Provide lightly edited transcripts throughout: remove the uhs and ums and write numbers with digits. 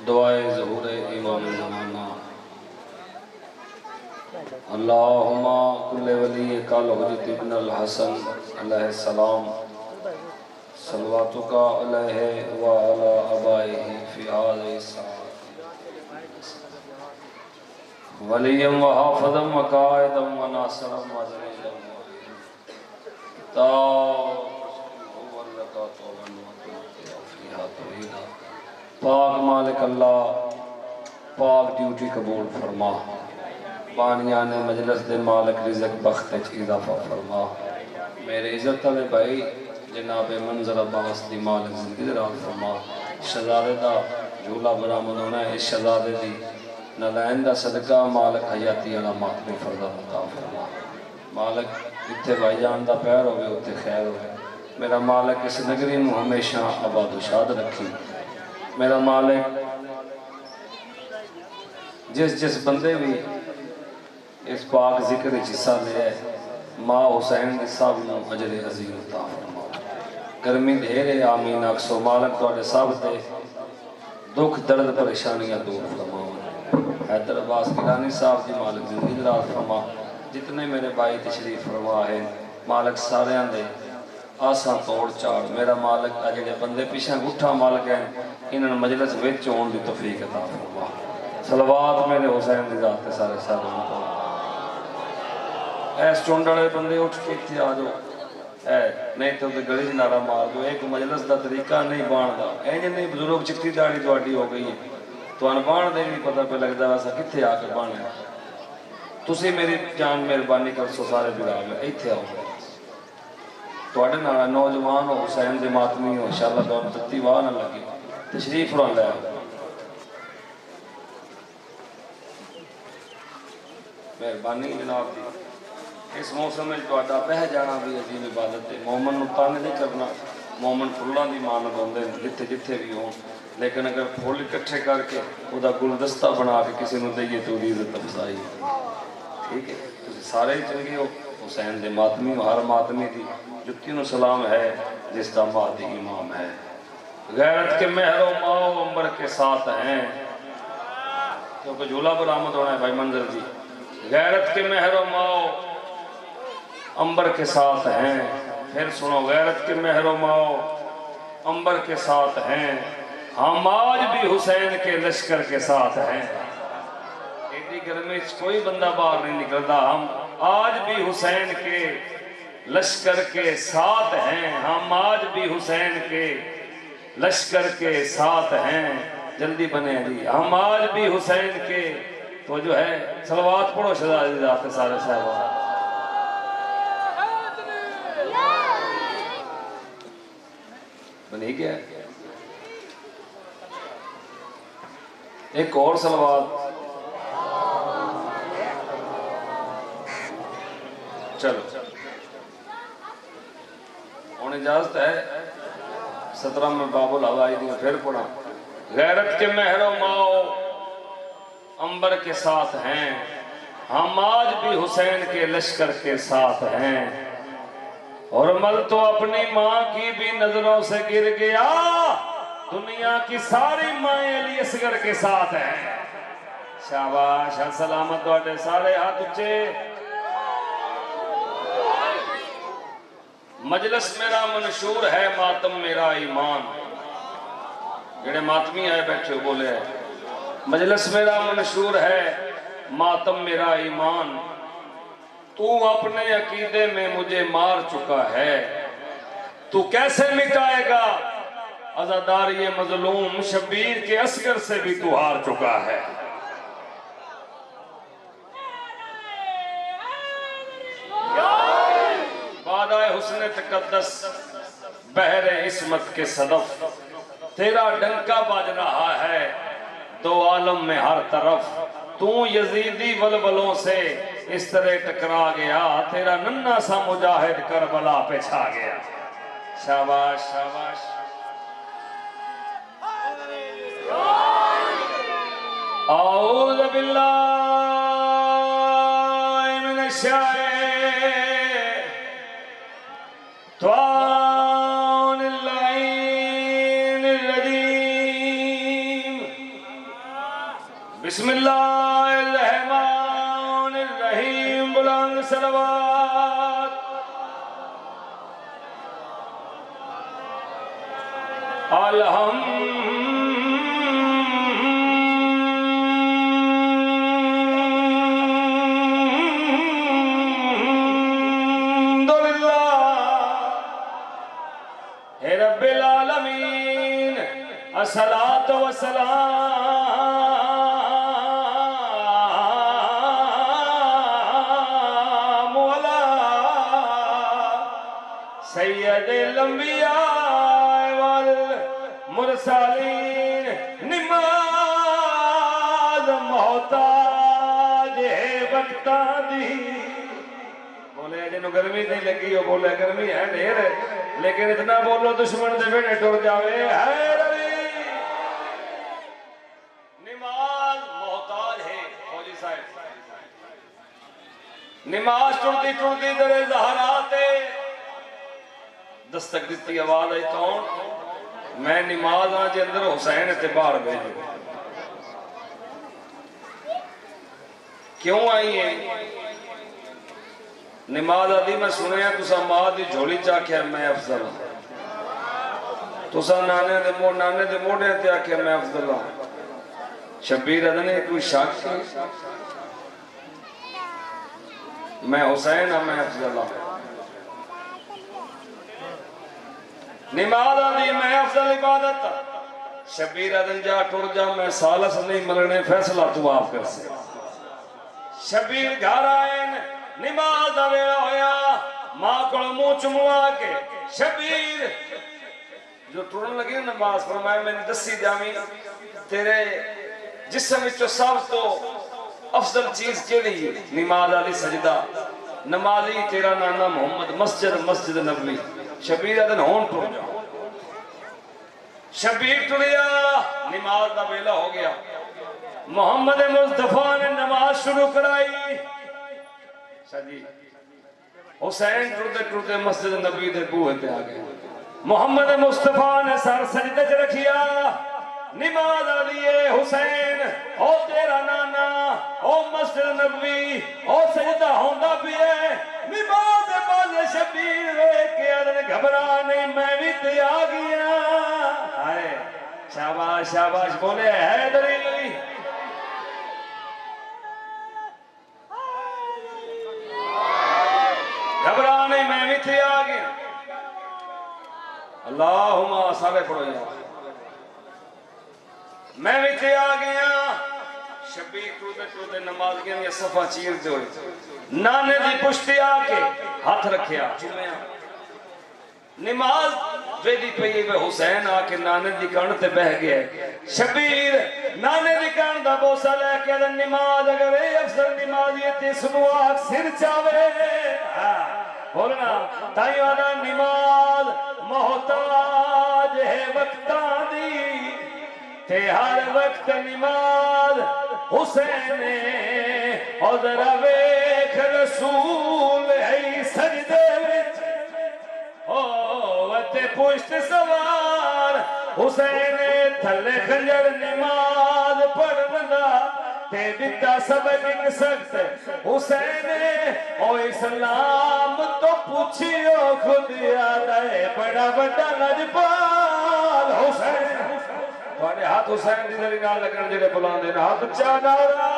दुआए ज़हूर इमाम ज़माना अल्लाहुम्मा कुल्ले वली कल हुज्जत इब्न अल हसन अलैहिस्सलाम सलवातुका अलैहि व अला अबाइहि फी हाज़िहि साअत वलियम व हाफ़िज़म व काइदम व नासिरम व ज़लीलम ता पाक मालिक अल्लाह पाक ड्यूटी कबूल फरमा बानिया ने मजलिस दे मालिक रिज़्क़ बख्त इज़ाफ़ा फरमा मेरे इज़्ज़त वाले भाई जनाब मंजर अब्बास दी मालिक ज़िंदगी दराज़ फरमा शहज़ादे दा झूला बरामद होना है इस शहज़ादे दी नलैन दा सदका मालिक हयाती अला मातमी फरदा अता फरमा मालिक जिथे भाईजान दा पैर होवे उत्थे खैर होवे मेरा मालिक इस नगरी में हमेशा आबाद शाद रखी मेरा मालिक जिस बंदे भी इस पाक जिक्र हिस्सा लिया माँ हुसैन के सब नूं अजर अजीम अता फरमा गर्मी ढेर है आमीन अक्सो मालिक तुहाडे सब दे दुख दर्द परेशानियां दूर फरमाओ हैदर अब्बास गिलानी साहब की मालिक जिंदगी दराज फरमा जितने मेरे भाई तशरीफ फरमा है मालिक सारे दे आसा तोड़ चाड़ मेरा मालिक आ जेडे बंदे पिछा गुठा मालिक हैं इन्होंने मजलिस विच होने की तौफीक अता फरमा सलवात मेरे हुसैन दी जात ते सारे साहब को ऐस चुंड वाले बंदे उठ के इत्थे आ जाओ है नहीं तो गली च नारा मार दो एक मजलिस का तरीका नहीं बाणदा इंज नहीं बजुर्ग चिट्टी दाड़ी तुहाडी हो गई है तुहानू बाण दे नहीं पता पे लगता वैसा कित्थे आके बाणया तुसी मेरी जान मेहरबानी कर सो सारे बिराम इत्थे आओ तुहाडे नाल नौजवान हो हुसैन दे मातमी हो इंशाअल्लाह तुहानू तत्ती वाह ना लगे तशरीफ फरमा लै मेहरबानी जनाब दी इस मौसम में तुहाडा बह जाना भी अजीब इबादत है मोमन नूं तंग नहीं करना मोमन फुल्लां दी मानत होंदे जिथे जिथे भी हो लेकिन अगर फुल इकट्ठे करके उहदा गुलदस्ता बना के किसी नूं दईए तो उहदी इज्जत अफजाई ठीक है तुसीं सारे ही चंगे हो हुसैन दे मातमी हो हर मातमी दी जुत्ती नूं सलाम है जिसका मादी इमाम है गैरत के महरो माओ अंबर के साथ हैं क्योंकि झूला बरामद होना है भाई मंजर जी गैरत के महरो माओ अंबर के साथ हैं फिर सुनो गैरत के महरो माओ अंबर के साथ हैं हम आज भी हुसैन के लश्कर के साथ हैं एडी गर्मी कोई बंदा बाहर नहीं निकलता हम आज भी हुसैन के लश्कर के साथ हैं हम आज भी हुसैन के लश्कर के साथ हैं जल्दी बने जी हम आज भी हुसैन के तो जो है सलवात पढ़ो शहजादी जाते सारे साहब बनी गया एक और सलवात चलो उन्हें इजाजत है 17 में बाबुल हवाई दी फिर पढ़ा गैरत के महरो माओ अंबर के साथ हैं हम आज भी हुसैन के लश्कर के साथ हैं और मल तो अपनी माँ की भी नजरों से गिर गया दुनिया की सारी माएं अली असगर के साथ हैं शाबाश सलामत तुहाडे सारे हाथ उच्चे मजलिस मेरा मंशूर है मातम मेरा ईमान जेड़े मातमी आए बैठे बोले मजलिस मेरा मंशूर है मातम मेरा ईमान तू अपने अकीदे में मुझे मार चुका है तू कैसे मिटाएगा अज़ादारी मजलूम शबीर के असगर से भी तू हार चुका है बादाए हुस्न तकद्दस बहरे इस्मत के सदफ तेरा डंका बज रहा है दो आलम में हर तरफ तू यजीदी वलवलों से इस तरह टकरा गया तेरा नन्ना सा मुजाहिद करबला पे छा गया शाबाश शाबाश औज़ु बिल्लाहि मिनश शैतानिर रजीम बिस्मिल्लाहिर्रहमानिर्रहीम बुलंद सलवात अल्हम्दुलिल्लाह रब्बिल आलमीन अस्सलातु वस्सलामु अला सय्यदिल अंबिया वल मुरसलीन निमाज मोहताज वक्ता दी। बोले जिन्हों गर्मी नहीं लगी हो बोले गर्मी है ढेर, लेकिन इतना बोलो दुश्मन से बेटे टुर जावे है रवि। निमाज मोहताज है फौजी साहब, निमाज टुरती टुरती दरे ज़हराते दस्तक दी आवाज आई कौन? मैं निमाज हाँ जे अंदर हुसैन ते बाहर भेजो। क्यों आई है निमाज आदि? मैं सुनिया तुसा मां दी झोली च आख्या मैं अफजल हाँ, तुसा नाने दे मोढे ते आख्या मैं अफजल हाँ। शब्बीर अदने कोई शक मैं हुसैन हाँ मैं अफजल हाँ। निमाज आदि मैं अफजल इबादत। शब्बीर अदन जा टुर जा मैं सालस नहीं मलने फैसला तू आप कर से। शब्बीर घर आए निमाज दा वेला होया, मां को मुंह चुमवा के शब्बीर जो टुरन लगी नमाज फरमाया मैंने दसी जावी तेरे जिस्म विचों सब तो अफजल चीज केड़ी? निमाज वाली सजदा। नमाजी तेरा नाना मोहम्मद मस्जिद मस्जिद नबवी। शब्बीर अदन होन टुर जा। शब्बीर टुरिया, निमाज दा वेला हो गया। मोहम्मद मुस्तफा ने नमाज शुरू कराई। हुसैन टुरते टुरते मस्जिद नबी दे बूहे ते आ गए। मोहम्मद मुस्तफा ने सर सजदे च रखिया। निमाज आलिए हुसैन ओ तेरा नाना ओ मस्जिद नबी ओ सजदा होंदा भी है। निमाज बाजे शब्बीर वेख के अदन घबरा नहीं मैं भी ते आ गया। हाय शाबाश शाबाश बोले हैदरी। घबरा नहीं मैं भी थे आ गया। अल्लाहुम्मा सारे पढ़ो यार। मैं भी थे आ गया। शब्बीर टूटे टूटे नमाज़ियां दी सफा चीर दे नाने दी पुश्ती आके हाथ रखिया चुमया। नमाज वेदी पई वे हुसैन आके नाने दी कण ते बह गया। शब्बीर नाने दी कण दा बोसा लेके नमाज अगर अफसर नमाजी ते सुनवाक सिर चावे बोलना ताई वाला नमाज मोहताज है वक्ता दी ते हर वक्त नमाज हुसैन और जरा वेख रसूल है सजदे विच ओ वते पुश्त सवार हुसैन थले खंजर नमाज पढ़दा ते दिता सबक सख्त हुसैन ओ इस्लाम तो पूछियो खुद याद है बड़ा बड़ा लजपाल हुसैन। थोड़े हाथ हुसैन दी दरी नाल लगन जेड़े बुलांदे ने हाथ उच्चा नारा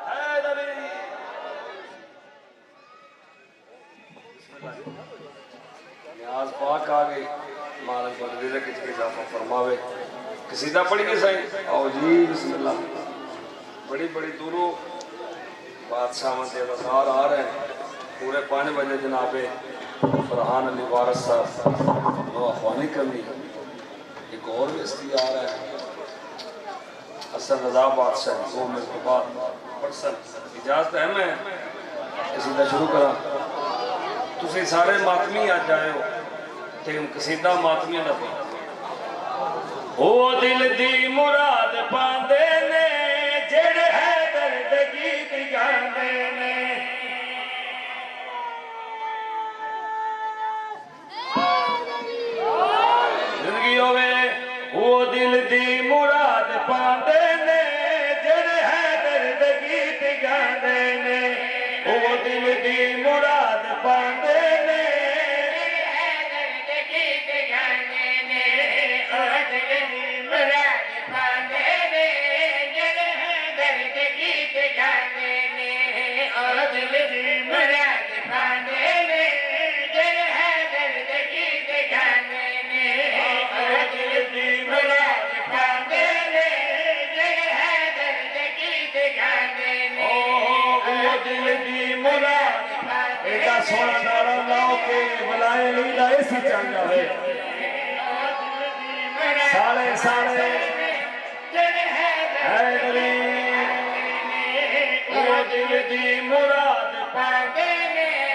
हैदरी। नियाज पाक आ गई मालिक बंदे दे किछ किछ आप फरमावे। कसीदा पढ़िए सही आओ जी बिस्मिल्लाह। बड़ी बड़ी दूरों बादशाह के अवतार आ रहे हैं। पूरे 5 बजे जनाबे फरहान अली वारिस साहब वो अखवानी करनी। एक और व्यक्ति आ रहा है असद रजा बादशाह 2 मिनट के बाद पर्सन इजाजत है। मैं कसीदा शुरू करा। तुसी सारे मातमी अज आए हो ते कसीदा मातमियां दा ओ दिल दी मुराद पांदे ने जेड़े है दर्द गीत गांदे ने। जिंदगी होवे वो दिल दी मुराद पांदे ने जेड़े सोना नारा लाओ के बुलाए लीला ऐसी चल जावे सारे सारे हैदरी ओ दिल दी मुराद पावे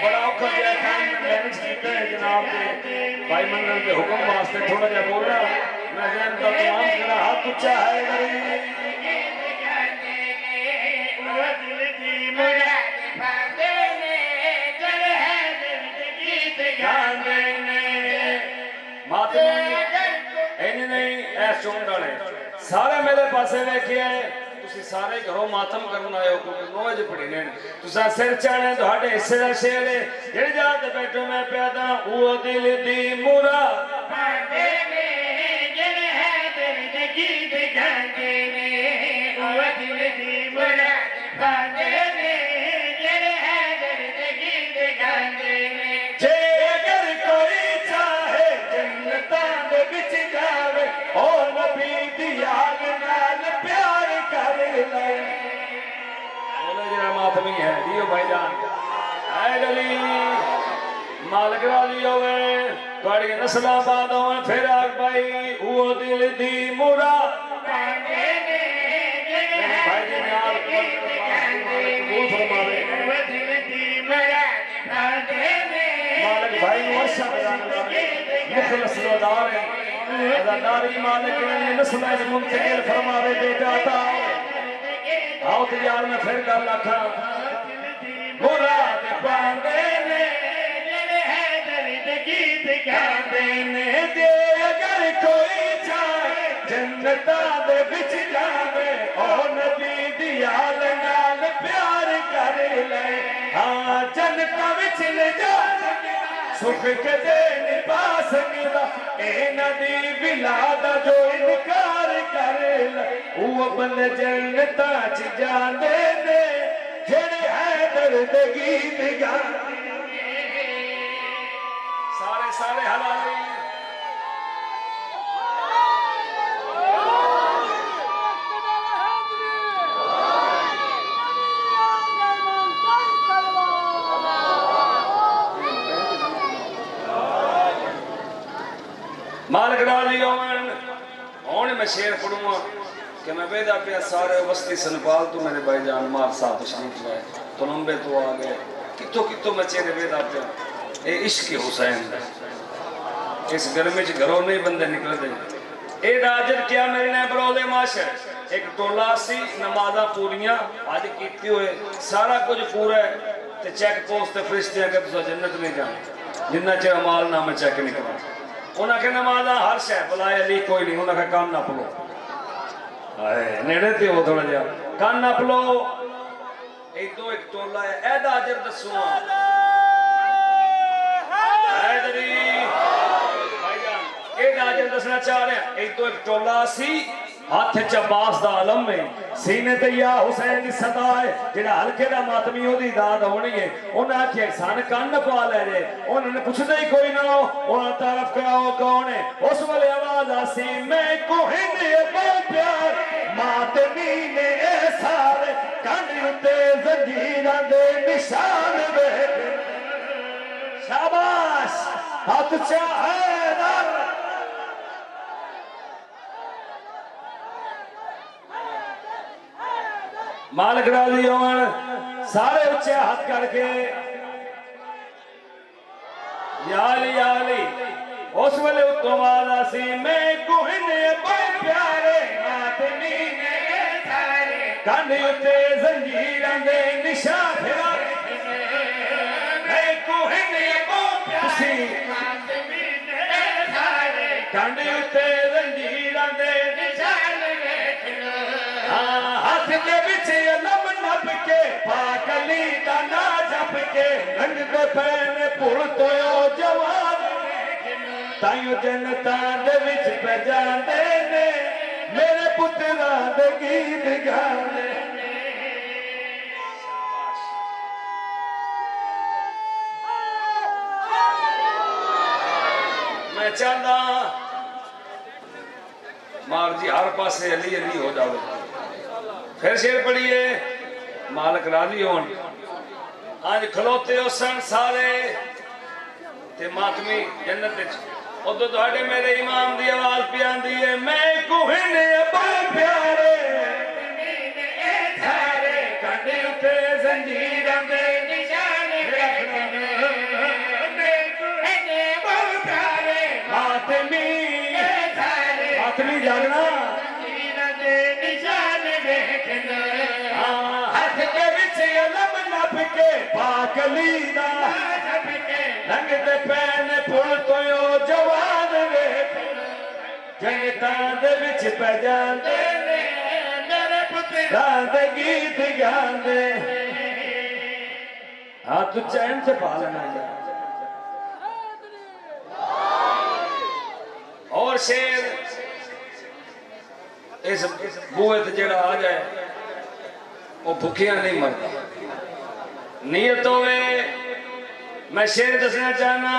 बड़ा औखा गया काम मैनेज कीता है जनाब के भाई मंडल के हुक्म वास्ते थोड़ा जा बोला मैं जन का तमाम करा हाथ ऊंचा है ओ दिल दी मुराद पावे ने जल है दिल गीत गाने ने मातमी एने नहीं ऐ चुंड वाले सारे मेरे पासे वेखे तुसी सारे घरों मातम करन आए हो क्योंकि 9 बजे पड़ी ने तुसा सिर चाणे ਤੁਹਾਡੇ ਹਿੱਸੇ ਦਾ ਸ਼ੇਰ ਹੈ ਜਿਹੜੇ ਜਾਤ ਬੈਠੋ ਮੈਂ ਪਿਆਦਾ ਉਹ ਦਿਲ ਦੀ ਮੁਰਾਦ ਪਾਦੇ ਨੇ ਜਿਹੜੇ ਹੈ ਦਿਲ ਦੇ ਗੀਤ ਗਾਉਂਦੇ ਨੇ ਉਹ ਦਿਲ ਦੀ ਮੁਰਾਦ ਪਾਦੇ ਨੇ ਜਿਹੜੇ ਹੈ ਦਿਲ ਦੇ ਗੀਤ ਗਾਉਂਦੇ ਨੇ ਜੇ ਅਗਰ ਕੋਈ ਚਾਹੇ ਜੰਨਤਾਂ ਦੇ ਵਿੱਚ ਜਾਵੇ ਉਹ ਨਬੀ ਦੀ ਯਾਦ ਨਾਲ ਪਿਆਰ मातमी है दियो भाईजान हैदरी मालिक राजी होवे तुहाडी नस्लां बाद होवन फिर आग भाई वो दिल दी मुराद पांदे ने जेड़े भाई जी नाल कबूल फरमावे वो दिल दी मुराद पांदे ने मालिक भाई नु अर्शा मुखलस रोदार है अज़ादारी मालिक ने नस्लां मुंतकिल फरमावे बेटा ता आओ तो यार मैं फिर गल आखा मुराद पांदे ने जेड़े है दर्द गीत गांदे ने जे अगर कोई चाहे जन्नतां दे विच जावे ओ नबी दी याद नाल प्यार कर ले हां जन्नतां विच ले जा सुख के दे नहीं पा सकदा ए नदी बिलादा जो इनकार कर ले वो बंदे जन्नतां च जांदे ने जेड़े है दर्द गीत गांदे सारे सारे हलाली मालिक राजी होवन हुण मैं शेर पढ़ूंगा कि मैं बेदा पिया सारे बस्ती सनपाल तो मेरे भाईजान मार साहब तशरीफ लाए तलंबे तो आ गए कितों कितों बच्चे ने बेदा पिया ये इश्क हुसैन इस गर्मी च घरों नहीं बंदे निकलते ए राजर क्या मेरे ने बरोले माशर एक टोला सी नमाज़ां पूरियां अज कीती होए सारा कुछ पूरा है ते चेक पोस्ट ते फरिश्ते के तुसा जन्नत नहीं जाना जिन्ना चिर अमाल नाम चेक नहीं करना उन्हें नमाज़ा हर शह बुलाए अली कोई नहीं उन्हें कान नप लो नेड़े ते हो थोड़ा जा कान नप लो एक दो एक टोला है ऐदा अजर दसो हैदरी भाईजान ऐदा अजर दसना चाह रहे हैं एक दो एक टोला सी हाथ च अब्बास दा आलम में सीने ते या हुसैन दी सदा है जेड़ा हल्के दा मातमी ओदी दाद होनी है उन्हें आखे सन कान पा ले जे उन्होंने पूछदे ही कोई ना उन्हें तारफ कराओ कौन है उस वाले आवाज आसी मैं कोहिन बहुत प्यार मातमी ने ए सारे कंध उते जंजीरां दे निशान वेख शाबाश हाथ च हैदर मालिक राजी होवन सारे उच्चे हाथ करके याली उस वेले उत्तों आवाज आसी मैं कोहिन बहुत प्यारे मातमी ने सारे कंध उत्ते जंजीरां दे निशान फिरा मैं कोहिन बहुत प्यारे मातमी ने सारे कंध उत्ते जंजीरां दे निशान हां हाथ दे विच अलम नप के पाकली दा ना जप के नंगे पैने पुल तो जवान ताइयो जनता दे विच पे जांदे ने मेरे पुत्रा दे गीत गाने मैं चाहता मार जी हर पासे अली अली हो जाओ फिर शेर पढ़िए मालिक राजी होन आज खलोते हो सन सारे ते मातमी जन्नत विच उदो तुहाडे मेरे इमाम दी आवाज पे आंदी है मैं कुहन अबा प्यारे ए थारे कंडे उते जंजीरां दे निशान रखना मैं कुहन अबा प्यारे मातमी ए थारे मातमी जागना जंजीरां दे निशान देखना हाथ के विच अलम नभ के पाकली दा रंग दे पैन पुल तो जवान वेख जंगतां दे विच पै जांदे मेरे पुत्तरां दे गीत गांदे। हाँ तू चैन से पा लेना और शेर इस बूहे ते जेड़ा आ जाए वो भुखिया नहीं मरता। नीयत होवे मैं शेर दसना चाहना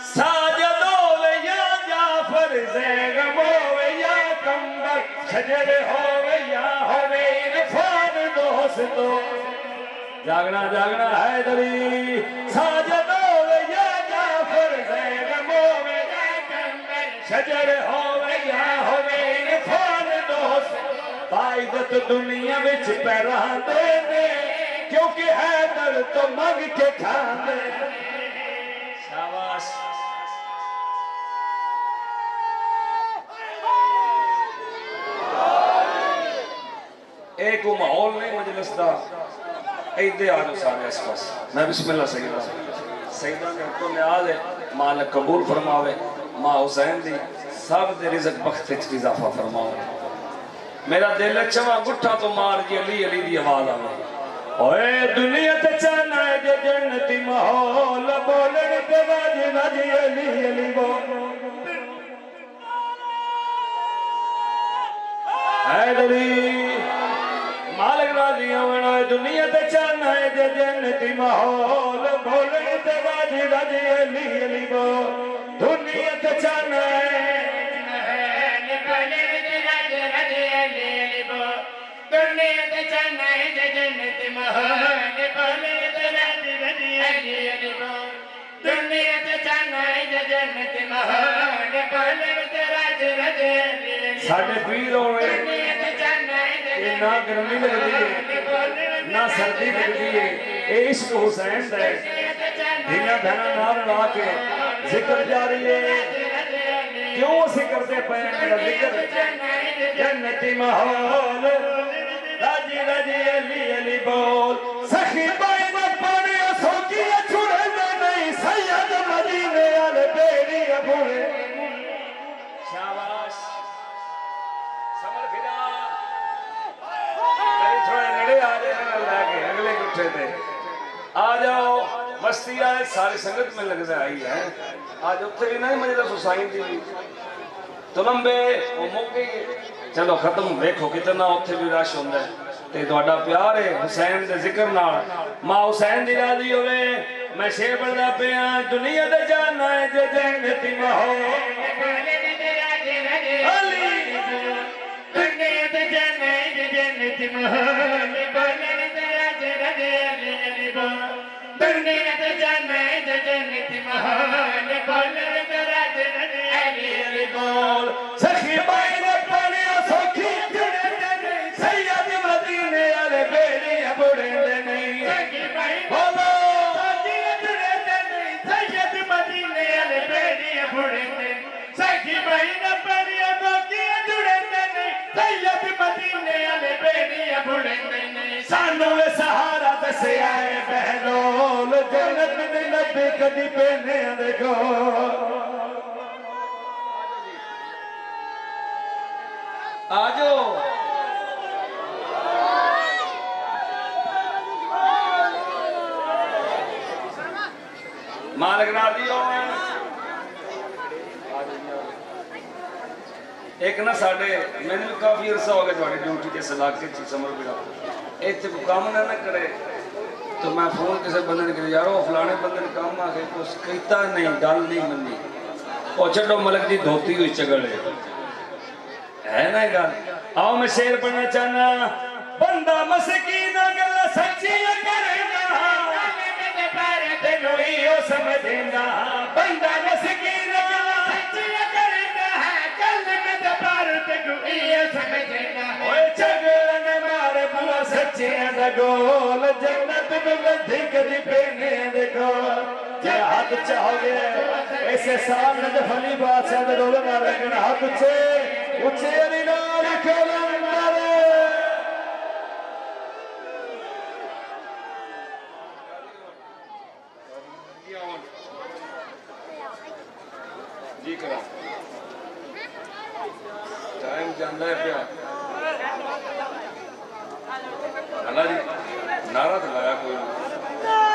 साजद होवे या जाफर ज़ैगम होवे या कंबर शजर होवे या होवे इरफान दोस्तो जागना जागना हैदरी साजद होवे या जाफर ज़ैगम होवे या कंबर शजर होवे या होवे इरफान दोस्त बाइज़त दुनिया विच पैरांदे ने क्योंकि हैदर तो मंग के खांदे। शाबाश एक वो माहौल नहीं मजलिस दा इधर आ जाओ सारे आस पास मैं बिस्मिल्लाह सईदा सईदा के हुक्म में आ दे मालिक कबूल फरमावे मां हुसैन दी सब दे रिज़्क बख्त विच इजाफा फरमावे। मेरा दिल चवा गुठा तो मार जी अली अली दी आवाज आवे ओए दुनिया ते चाहना है जे जन्नती माहौल बोलन ते वाज वाज अली अली बोल हैदरी मालिक राजी होना दुनिया ते चाहना है जे जन्नती माहौल बोलन ते वाज वाज अली अली बोल दुनिया ते चाहना है दुनिया ते चाहना है जे जन्नत महल बोले ते राज राज अली अली बोल दुनिया ते चाहना है जे जन्नत महल बोले ते राज राज अली साडे पीर होवे दुनिया ते चाहना है जे ना गर्मी लगदी है ना सर्दी लगदी है ए इश्क हुसैन दा दिना धना नाल ला के जिक्र जारी है क्यों से करते पे मेरा जिक्र जन्नती माहौल राजी राजी अली अली बोल सखी बाई न पानी सोची छुड़े नहीं सैयद मदीने वाले बेड़ी अबुरे शाबाश समर फिरा मेरी थोड़े नड़े आ जाए लाके अगले गुठे पे आ जाओ मस्ती आए सारी संगत में लग आई है आज उत्थे भी नहीं मजलिस हुसैन दी तो लंबे वो मुक गई चलो खत्म देखो कितना उत्थे भी रश होंदा है ते तुहाडा प्यार है हुसैन दे जिक्र नाल मां हुसैन दी राजी होवे मैं शेर पढ़दा पिया दुनिया दे जाना है जे जन्नती माहौल अली दुनिया दे जाना है जे जन्नती माहौल बोले ते राज राज अली अली बोल दुनिया दे जाना है जे जन्नती माहौल बोले ते राज राज अली अली बोल सखी बाई ने पानी सखी सानू सहारा दसे आए बहनोल जन्नत दे नबी कदी पहने देखो आजो मालिक राजी हो एक ना साढ़े मैंने भी काफ़ी अरसा हो गया थोड़ी ड्यूटी के इलाके समर भी इतने काम ना करे तो मैं फोन किसी बंद ने करी यारो फलाने बंद ने काम आके कुछ कहता नहीं गल नहीं मनी और छो मलक की धोती हुई चगल है ना गल आओ मैं शेर पढ़ना चाहना बंदा मस्कीन गल सच्ची करेगा समझेंदा बंदा मस्कीना सच्चिया करता है कल में दबार ते गुइया समझेंदा ओए चगल न मारे बुआ सच्चिया दा गोल जन्नत में बंधी कदी पेने दे गोल जे हाथ चाहोगे ऐसे साल नजफ अली बादशाह दे रोले मारे कन हाथ ऊंचे अली नाल कलम मारे जी करा टाइम जांदा है पिया अल्लाह जी नारा तो लाया कोई